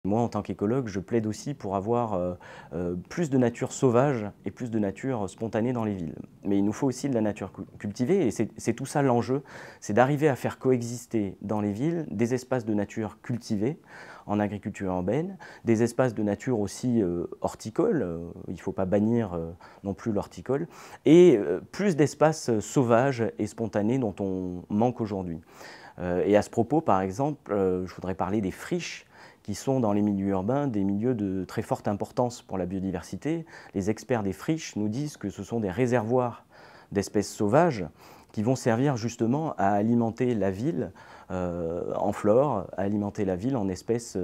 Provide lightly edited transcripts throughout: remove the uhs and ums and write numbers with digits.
Moi, en tant qu'écologue, je plaide aussi pour avoir plus de nature sauvage et plus de nature spontanée dans les villes. Mais il nous faut aussi de la nature cultivée et c'est tout ça l'enjeu, c'est d'arriver à faire coexister dans les villes des espaces de nature cultivés en agriculture urbaine, des espaces de nature aussi horticoles, il ne faut pas bannir non plus l'horticole, et plus d'espaces sauvages et spontanés dont on manque aujourd'hui. Et à ce propos, par exemple, je voudrais parler des friches qui sont dans les milieux urbains des milieux de très forte importance pour la biodiversité. Les experts des friches nous disent que ce sont des réservoirs d'espèces sauvages qui vont servir justement à alimenter la ville en flore, à alimenter la ville en espèces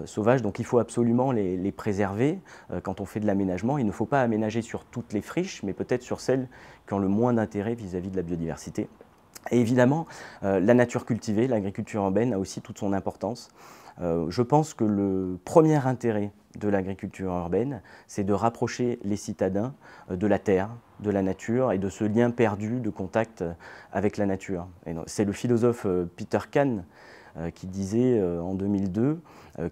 sauvages. Donc il faut absolument les préserver quand on fait de l'aménagement. Il ne faut pas aménager sur toutes les friches, mais peut-être sur celles qui ont le moins d'intérêt vis-à-vis de la biodiversité. Et évidemment, la nature cultivée, l'agriculture urbaine a aussi toute son importance. Je pense que le premier intérêt de l'agriculture urbaine, c'est de rapprocher les citadins de la terre, de la nature et de ce lien perdu de contact avec la nature. C'est le philosophe Peter Kahn qui disait en 2002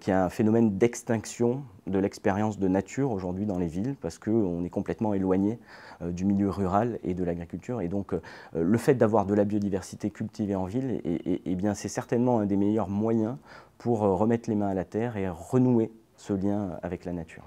qu'il y a un phénomène d'extinction de l'expérience de nature aujourd'hui dans les villes parce qu'on est complètement éloigné du milieu rural et de l'agriculture. Et donc le fait d'avoir de la biodiversité cultivée en ville, bien, c'est certainement un des meilleurs moyens pour remettre les mains à la terre et renouer ce lien avec la nature.